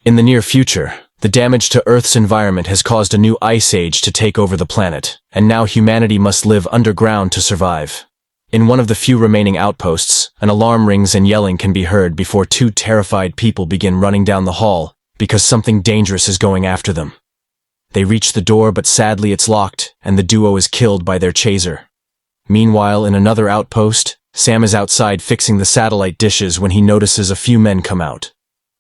In the near future, the damage to Earth's environment has caused a new ice age to take over the planet, and now humanity must live underground to survive. In one of the few remaining outposts, an alarm rings and yelling can be heard before two terrified people begin running down the hall because something dangerous is going after them. They reach the door, but sadly it's locked, and the duo is killed by their chaser. Meanwhile, in another outpost, Sam is outside fixing the satellite dishes when he notices a few men come out.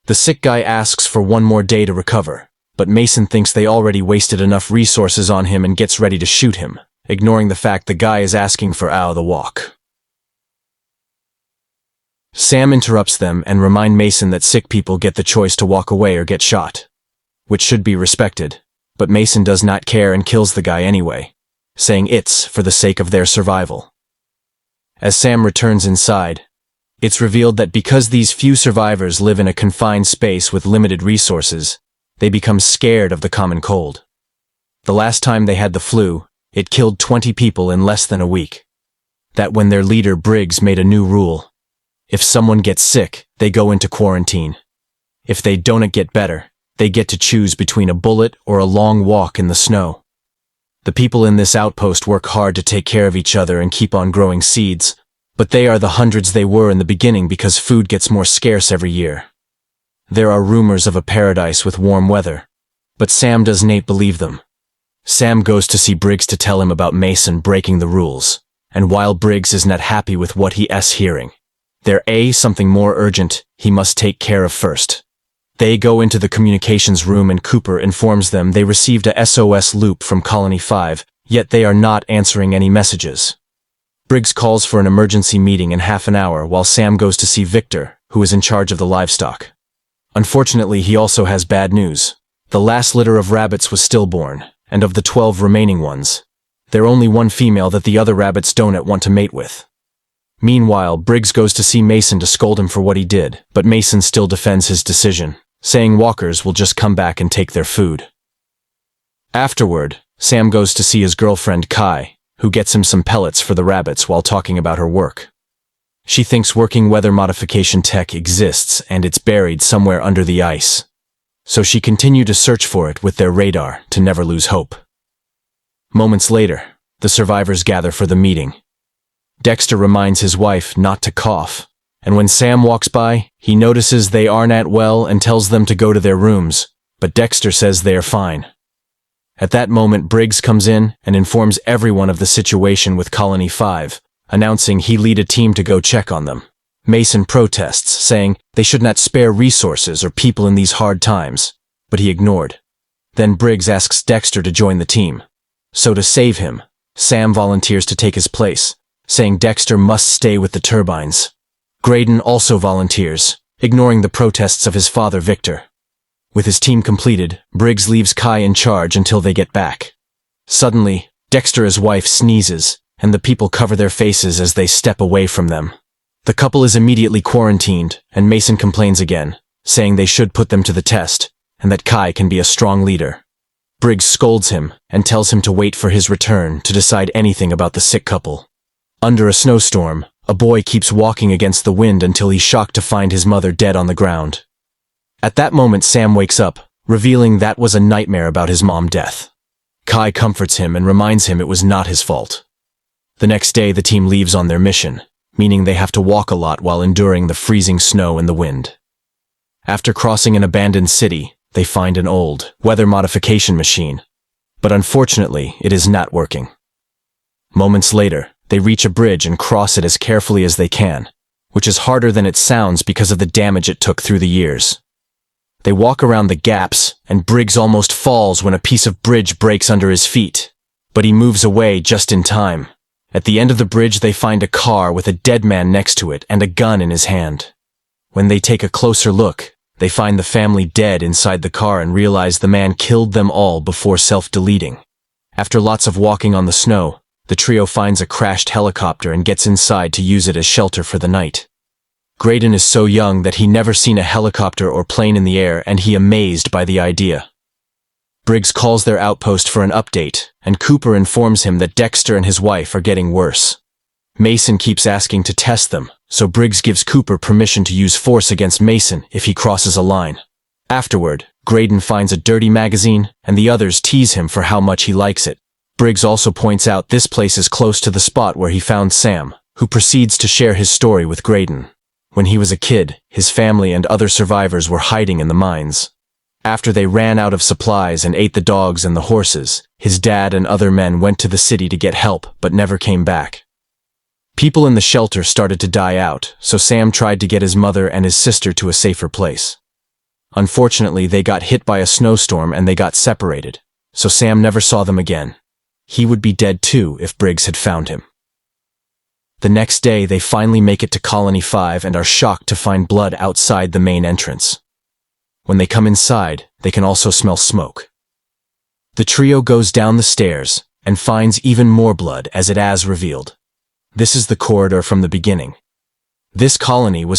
The sick guy asks for one more day to recover, but Mason thinks they already wasted enough resources on him and gets ready to shoot him, ignoring the fact the guy is asking for out of the walk. Sam interrupts them and reminds Mason that sick people get the choice to walk away or get shot, which should be respected, but Mason does not care and kills the guy anyway, saying it's for the sake of their survival. As Sam returns inside, it's revealed that because these few survivors live in a confined space with limited resources, they become scared of the common cold. The last time they had the flu, it killed 20 people in less than a week. That when their leader Briggs made a new rule. If someone gets sick, they go into quarantine. If they don't get better, they get to choose between a bullet or a long walk in the snow. The people in this outpost work hard to take care of each other and keep on growing seeds, but they are the hundreds they were in the beginning because food gets more scarce every year. There are rumors of a paradise with warm weather, but Sam does not believe them. Sam goes to see Briggs to tell him about Mason breaking the rules, and while Briggs is not happy with what he is hearing, there's something more urgent he must take care of first. They go into the communications room and Cooper informs them they received a SOS loop from Colony 5, yet they are not answering any messages. Briggs calls for an emergency meeting in half an hour while Sam goes to see Victor, who is in charge of the livestock. Unfortunately, he also has bad news. The last litter of rabbits was stillborn, and of the 12 remaining ones, there's only one female that the other rabbits don't want to mate with. Meanwhile, Briggs goes to see Mason to scold him for what he did, but Mason still defends his decision, saying walkers will just come back and take their food. Afterward, Sam goes to see his girlfriend Kai, who gets him some pellets for the rabbits while talking about her work. She thinks working weather modification tech exists and it's buried somewhere under the ice. So she continued to search for it with their radar to never lose hope. Moments later, the survivors gather for the meeting. Dexter reminds his wife not to cough, and when Sam walks by, he notices they aren't well and tells them to go to their rooms, but Dexter says they are fine. At that moment, Briggs comes in and informs everyone of the situation with Colony 5, announcing he lead a team to go check on them. Mason protests, saying they should not spare resources or people in these hard times, but he ignored. Then Briggs asks Dexter to join the team. So to save him, Sam volunteers to take his place, saying Dexter must stay with the turbines. Graydon also volunteers, ignoring the protests of his father Victor. With his team completed, Briggs leaves Kai in charge until they get back. Suddenly, Dexter's wife sneezes, and the people cover their faces as they step away from them. The couple is immediately quarantined, and Mason complains again, saying they should put them to the test, and that Kai can be a strong leader. Briggs scolds him and tells him to wait for his return to decide anything about the sick couple. Under a snowstorm, a boy keeps walking against the wind until he's shocked to find his mother dead on the ground. At that moment, Sam wakes up, revealing that was a nightmare about his mom's death. Kai comforts him and reminds him it was not his fault. The next day, the team leaves on their mission, meaning they have to walk a lot while enduring the freezing snow and the wind. After crossing an abandoned city, they find an old weather modification machine, but unfortunately, it is not working. Moments later, they reach a bridge and cross it as carefully as they can, which is harder than it sounds because of the damage it took through the years. They walk around the gaps, and Briggs almost falls when a piece of bridge breaks under his feet, but he moves away just in time. At the end of the bridge, they find a car with a dead man next to it and a gun in his hand. When they take a closer look, they find the family dead inside the car and realize the man killed them all before self-deleting. After lots of walking on the snow, the trio finds a crashed helicopter and gets inside to use it as shelter for the night. Graydon is so young that he never seen a helicopter or plane in the air, and he amazed by the idea. Briggs calls their outpost for an update, and Cooper informs him that Dexter and his wife are getting worse. Mason keeps asking to test them, so Briggs gives Cooper permission to use force against Mason if he crosses a line. Afterward, Graydon finds a dirty magazine, and the others tease him for how much he likes it. Briggs also points out this place is close to the spot where he found Sam, who proceeds to share his story with Graydon. When he was a kid, his family and other survivors were hiding in the mines. After they ran out of supplies and ate the dogs and the horses, his dad and other men went to the city to get help but never came back. People in the shelter started to die out, so Sam tried to get his mother and his sister to a safer place. Unfortunately, they got hit by a snowstorm and they got separated, so Sam never saw them again. He would be dead too if Briggs had found him. The next day, they finally make it to Colony 5 and are shocked to find blood outside the main entrance. When they come inside, they can also smell smoke. The trio goes down the stairs and finds even more blood as revealed. This is the corridor from the beginning. This colony was